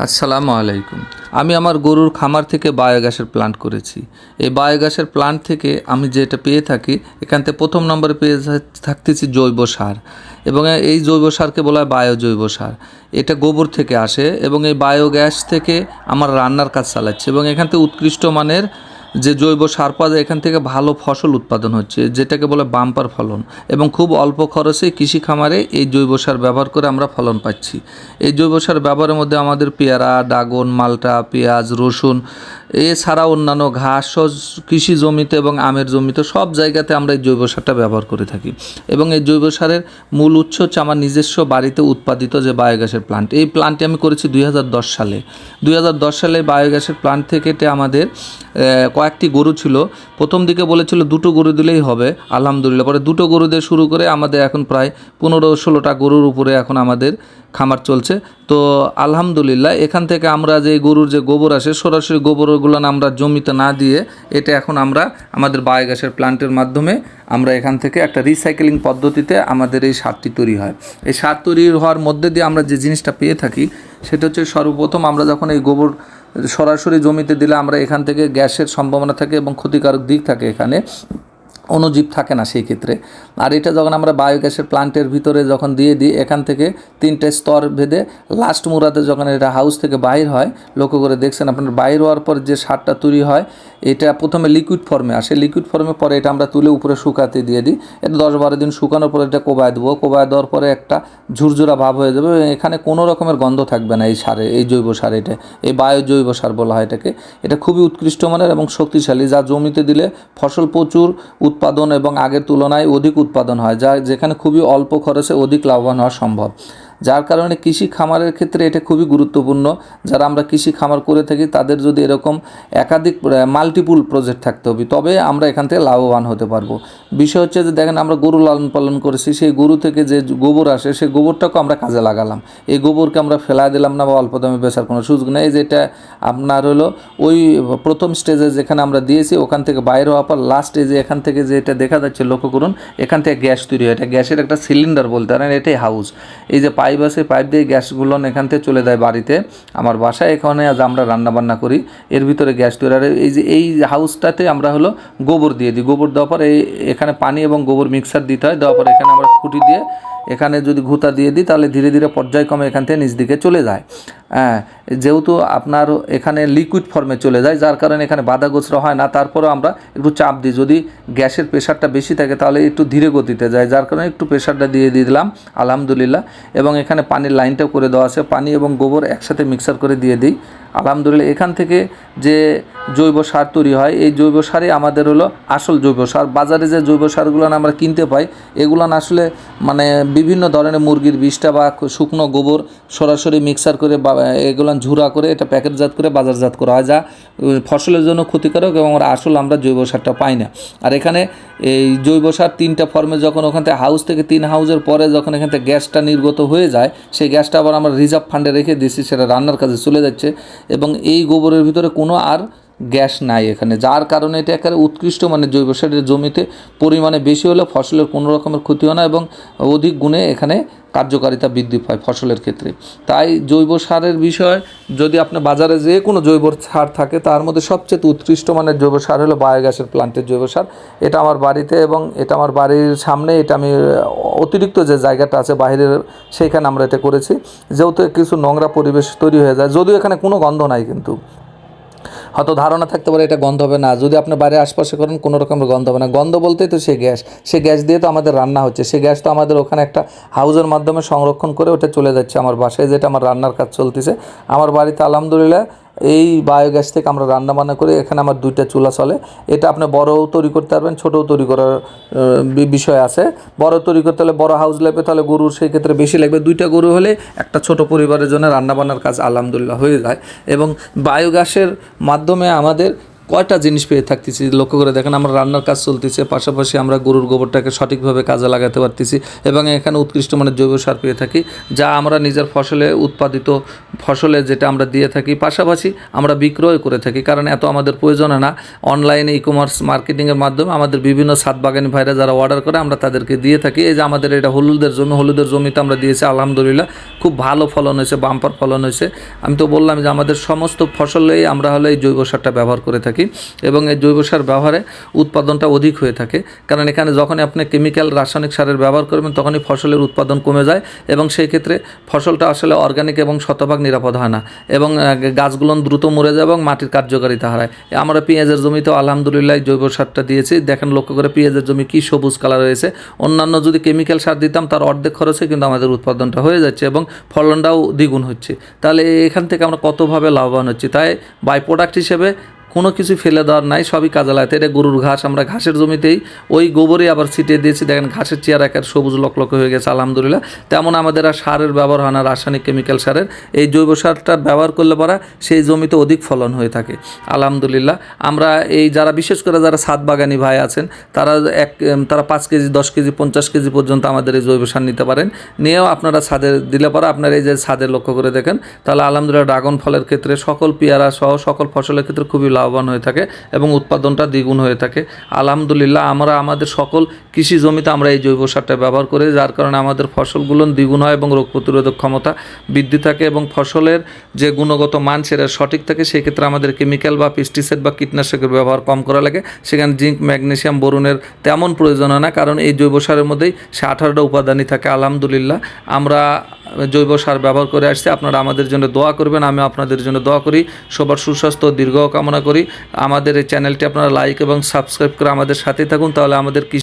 আসসালামু আলাইকুম। আমি আমার গরুর খামার থেকে বায়োগ্যাসের প্লান্ট করেছি। এই বায়োগ্যাসের প্লান্ট থেকে আমি যেটা পেয়ে থাকি, এখান থেকে প্রথম নম্বরে পেয়ে থাকতেছি জৈব সার, এবং এই জৈব সারকে বলা হয় বায়ো জৈব সার। এটা গোবর থেকে আসে এবং এই বায়োগ্যাস থেকে আমার রান্নার কাজ চালাচ্ছে, এবং এখান থেকে উৎকৃষ্ট মানের যে জৈব সার পাওয়া যায়, এখান থেকে ভালো ফসল উৎপাদন হচ্ছে, যেটাকে বলে বাম্পার ফলন, এবং খুব অল্প খরচে কৃষি খামারে এই জৈব সার ব্যবহার করে আমরা ফলন পাচ্ছি। এই জৈব সার ব্যবহারের মধ্যে আমাদের পেয়ারা, ড্রাগন, মাল্টা, পেঁয়াজ, রসুন, এছাড়া অন্যান্য ঘাস কৃষি জমিতে এবং আমের জমিতে সব জায়গাতে আমরা এই জৈব সারটা ব্যবহার করে থাকি। এবং এই জৈব সারের মূল উৎস হচ্ছে আমার নিজস্ব বাড়িতে উৎপাদিত যে বায়োগ্যাসের প্লান্ট। এই প্লান্টটি আমি করেছি 2010 সালে। 2010 সালে বায়োগ্যাসের প্লান্ট থেকে আমাদের কয়েকটি গরু ছিল। প্রথম দিকে বলেছিল দুটো গরু দিলেই হবে, আলহামদুলিল্লাহ পরে দুটো গরু দিয়ে শুরু করে আমাদের এখন প্রায় 15-16টা গরুর উপরে এখন আমাদের খামার চলছে। তো আলহামদুলিল্লাহ এখান থেকে আমরা যে গরুর যে গোবর আসে, সরাসরি গোবরগুলো আমরা জমিতে না দিয়ে এটা এখন আমরা আমাদের বায়োগ্যাসের প্লান্টের মাধ্যমে আমরা এখান থেকে একটা রিসাইকেলিং পদ্ধতিতে আমাদের এই সারটি তৈরি হয়। এই সার তৈরি হওয়ার মধ্যে দিয়ে আমরা যে জিনিসটা পেয়ে থাকি সেটা হচ্ছে, সর্বপ্রথম আমরা যখন এই গোবর সরাসরি জমিতে দিলে আমরা এখান থেকে গ্যাসের সম্ভাবনা থাকে এবং ক্ষতিকারক দিক থাকে, এখানে অণুজীব থাকে না সেই ক্ষেত্রে। আর এটা যখন আমরা বায়োগ্যাসের প্লান্টের ভিতরে যখন দিয়ে দিই, এখান থেকে 3টে স্তর ভেদে লাস্ট মুরাতে যখন এটা হাউস থেকে বাইর হয়, লক্ষ্য করে দেখছেন আপনার, বাইর হওয়ার পর যে সারটা তৈরি হয় এটা প্রথমে লিকুইড ফর্মে আসে। লিকুইড ফর্মে পরে এটা আমরা তুলে উপরে শুকাতে দিয়ে দিই। এটা 10-12 দিন শুকানোর পরে এটা কোবায় দেবো। কোবায় দেওয়ার পরে একটা ঝুরঝুরা ভাব হয়ে যাবে। এখানে কোনো রকমের গন্ধ থাকবে না এই সারে, এই জৈব সার, এটা এই বায়ো জৈব সার বলা হয় এটাকে। এটা খুবই উৎকৃষ্ট মানের এবং শক্তিশালী, যা জমিতে দিলে ফসল প্রচুর উৎপাদন এবং আগের তুলনায় অধিক উৎপাদন হয়, যা যেখানে খুবই অল্প খরচে অধিক লাভবান হওয়া সম্ভব। যার কারণে কৃষি খামারের ক্ষেত্রে এটা খুবই গুরুত্বপূর্ণ। যারা আমরা কৃষি খামার করে থাকি তাদের যদি এরকম একাধিক মাল্টিপুল প্রজেক্ট থাকতে হবে, তবে আমরা এখান থেকে লাভবান হতে পারবো। বিষয় হচ্ছে যে দেখেন, আমরা গরু লালন পালন করেছি, সেই গরু থেকে যে গোবর আসে সেই গোবরটাকে আমরা কাজে লাগালাম। এই গোবরকে আমরা ফেলা দিলাম না বা অল্প দামে বেচার কোনো সুযোগ নেই। যেটা আপনার হলো ওই প্রথম স্টেজে যেখানে আমরা দিয়েছি, ওখান থেকে বাইরে হওয়ার পর লাস্ট স্টেজে এখান থেকে যেটা দেখা যাচ্ছে, লক্ষ্য করুন, এখান থেকে গ্যাস তৈরি হয়। এটা গ্যাসের একটা সিলিন্ডার বলতে পারেন, এটাই হাউস। এই যে পাইপ আছে, পাইপ দিয়ে গ্যাসগুলো এখান থেকে চলে যায় বাড়িতে, আমার বাসায়। এখানে আজ আমরা রান্নাবান্না করি, এর ভিতরে গ্যাস তৈরি হয়। এই যে এই হাউসটাতে আমরা হলো গোবর দিয়ে দিই। গোবর দেওয়ার পর এখানে পানি এবং গোবর মিক্সার দিতে হয়। দেওয়ার পর এখানে আমরা খুঁটি দিয়ে এখানে যদি ঘুতা দিয়ে দিই, তাহলে ধীরে ধীরে পর্যায়ক্রমে এখান থেকে নিচ দিকে চলে যায়। হ্যাঁ, যেহেতু আপনার এখানে লিকুইড ফর্মে চলে যায়, যার কারণে এখানে বাধা গোছরা হয় না। তারপরেও আমরা একটু চাপ দিই, যদি গ্যাসের প্রেশারটা বেশি থাকে তাহলে একটু ধীরে গতিতে যায়, যার কারণে একটু প্রেশারটা দিয়ে দিলাম, আলহামদুলিল্লাহ। এবং এখানে পানির লাইনটাও করে দেওয়া আছে, পানি এবং গোবর একসাথে মিক্সার করে দিয়ে দিই, আলহামদুলিল্লাহ। এখান থেকে যে জৈব সার তৈরি হয়, এই জৈব সারই আমাদের হলো আসল জৈব সার। বাজারে যে জৈব সারগুলো আমরা কিনতে পাই, এগুলো আসলে মানে বিভিন্ন ধরনের মুরগির বিষটা বা শুকনো গোবর সরাসরি মিক্সার করে বা এগুলো ঝুরা করে এটা প্যাকেটজাত করে বাজারজাত করা হয়, যা ফসলের জন্য ক্ষতিকারক, এবং আমরা জৈব সারটা পাই না। আর এখানে এই জৈব সার 3টা ফর্মে যখন ওখান থেকে হাউস থেকে 3 হাউসের পরে যখন এখান থেকে গ্যাসটা নির্গত হয়ে যায়, সেই গ্যাসটা আবার আমরা রিজার্ভ ফান্ডে রেখে দিচ্ছি, সেটা রান্নার কাজে চলে যাচ্ছে। এবং এই গোবরের ভিতরে কোনো আর গ্যাস নাই এখানে, যার কারণে এটা একেবারে উৎকৃষ্ট মানে জৈব সারের জমিতে পরিমাণে বেশি হলে ফসলের কোনো রকমের ক্ষতি হয় না, এবং অধিক গুণে এখানে কার্যকারিতা বৃদ্ধি পায় ফসলের ক্ষেত্রে। তাই জৈব সারের বিষয়, যদি আপনার বাজারে যে কোনো জৈব সার থাকে, তার মধ্যে সবচেয়ে উৎকৃষ্ট মানের জৈব সার হলো বায়োগ্যাসের প্লান্টের জৈব সার। এটা আমার বাড়িতে এবং এটা আমার বাড়ির সামনে, এটা আমি অতিরিক্ত যে জায়গাটা আছে বাইরের, সেইখানে আমরা এটা করেছি। যেহেতু কিছু নোংরা পরিবেশ তৈরি হয়ে যায়, যদিও এখানে কোনো গন্ধ নাই, কিন্তু হয়তো ধারণা থাকতে পারে এটা গন্ধ হবে না। যদি আপনি বাইরে আশপাশে করেন, কোনো রকমের গন্ধ হবে না। গন্ধ বলতেই তো সে গ্যাস দিয়ে তো আমাদের রান্না হচ্ছে। সে গ্যাস তো আমাদের ওখানে একটা হাউজের মাধ্যমে সংরক্ষণ করে ওটা চলে যাচ্ছে আমার বাসায়, যেটা আমার রান্নার কাজ চলতেছে আমার বাড়িতে, আলহামদুলিল্লাহ। এই বায়োগ্যাস থেকে আমরা রান্না বান্না করি। এখানে আমার 2টা চুলা চলে। এটা আপনি বড়ও তৈরি করতে পারবেন, ছোটও তৈরি করার বিষয় আছে। বড় তৈরি করতে হলে বড় হাউস লাগবে, তাহলে গরুর সেই ক্ষেত্রে বেশি লাগবে। 2টা গরু হলে একটা ছোট পরিবারের জন্য রান্নাবান্নার কাজ আলহামদুলিল্লাহ হয়ে যায়। এবং বায়োগ্যাসের মাধ্যমে আমাদের কয়টা জিনিস পেয়ে থাকতেছি লক্ষ্য করে দেখেন। আমরা রান্নার কাজ চলতেছে, পাশাপাশি আমরা গরুর গোবরটাকে সঠিকভাবে কাজে লাগাতে পারতেছি এবং এখানে উৎকৃষ্ট মানের জৈব সার পেয়ে থাকি, যা আমরা নিজের ফসলে উৎপাদিত ফসলে যেটা আমরা দিয়ে থাকি, পাশাপাশি আমরা বিক্রয় করে থাকি। কারণ এত আমাদের প্রয়োজন না, অনলাইনে ই-কমার্স মার্কেটিংয়ের মাধ্যমে আমাদের বিভিন্ন ছাদ বাগানি ভাইরা যারা অর্ডার করে আমরা তাদেরকে দিয়ে থাকি। এই যে আমাদের এটা হলুদের জমিতে আমরা দিয়েছি, আলহামদুলিল্লাহ খুব ভালো ফলন হয়েছে, বাম্পার ফলন হয়েছে। আমি তো বললাম যে আমাদের সমস্ত ফসলেই আমরা হলো এই জৈব সারটা ব্যবহার করে থাকি এবং এই জৈব সার ব্যবহারে উৎপাদনটা অধিক হয়ে থাকে। কারণ এখানে যখনই আপনি কেমিক্যাল রাসায়নিক সারের ব্যবহার করবেন তখনই ফসলের উৎপাদন কমে যায় এবং সেই ক্ষেত্রে ফসলটা আসলে অর্গানিক এবং শতভাগ নিরাপদ হয় না এবং গাছগুলো দ্রুত মরে যায় এবং মাটির কার্যকারিতা হারায়। আমরা পেঁয়াজের জমিতেও আলহামদুলিল্লাহ জৈব সারটা দিয়েছি। দেখেন লক্ষ্য করে পেঁয়াজের জমি কী সবুজ কালার হয়েছে। অন্যান্য যদি কেমিক্যাল সার দিতাম তার অর্ধেক খরচে কিন্তু আমাদের উৎপাদনটা হয়ে যাচ্ছে এবং ফলনটাও দ্বিগুণ হচ্ছে। তাহলে এখান থেকে আমরা কতভাবে লাভবান হচ্ছি। তাই বাই প্রোডাক্ট হিসেবে কোনো কিছু ফেলে দেওয়ার নাই, সবই কাজে লাগাতে। এটা গরুর ঘাস, আমরা ঘাসের জমিতেই ওই গোবরই আবার ছিটিয়ে দিয়েছি। দেখেন ঘাসের চেয়ার একের সবুজ লকলকে হয়ে গেছে আলহামদুলিল্লাহ। তেমন আমাদের আর সারের ব্যবহার হয় না, রাসায়নিক কেমিক্যাল সারের। এই জৈব সারটা ব্যবহার করলে পরা সেই জমিতে অধিক ফলন হয়ে থাকে আলহামদুলিল্লাহ। আমরা এই যারা বিশেষ করে যারা ছাদ বাগানি ভাই আছেন তারা তারা 5 কেজি 10 কেজি 50 কেজি পর্যন্ত আমাদের এই জৈব সার নিতে পারেন। নিয়েও আপনারা ছাদে দিলে পরে আপনারা এই যে ছাদে লক্ষ্য করে দেখেন, তাহলে আলহামদুলিল্লাহ ড্রাগন ফলের ক্ষেত্রে সকল পেয়ারা সহ সকল ফসলের ক্ষেত্রে খুবই লাভবান হয়ে থাকে এবং উৎপাদনটা দ্বিগুণ হয়ে থাকে আলহামদুলিল্লাহ। আমরা আমাদের সকল কৃষি জমিতে আমরা এই জৈব সারটা ব্যবহার করি, যার কারণে আমাদের ফসলগুলো দ্বিগুণ হয় এবং রোগ প্রতিরোধক ক্ষমতা বৃদ্ধি থাকে এবং ফসলের যে গুণগত মান সেটা সঠিক থাকে। সেক্ষেত্রে আমাদের কেমিক্যাল বা পেস্টিসাইড বা কীটনাশকের ব্যবহার কম করা লাগে। সেখানে জিঙ্ক, ম্যাগনেসিয়াম, বোরনের তেমন প্রয়োজন হয় না, কারণ এই জৈব সারের মধ্যেই 18টা উপাদানই থাকে আলহামদুলিল্লাহ। আমরা জৈব সার ব্যবহার করে আসছি। আপনারা আমাদের জন্য দোয়া করবেন, আমি আপনাদের জন্য দোয়া করি। সবার সুস্বাস্থ্য দীর্ঘ কামনা করি। আমাদের এই চ্যানেলটি আপনারা লাইক এবং সাবস্ক্রাইব করে আমাদের সাথেই থাকুন, তাহলে আমাদের কৃষি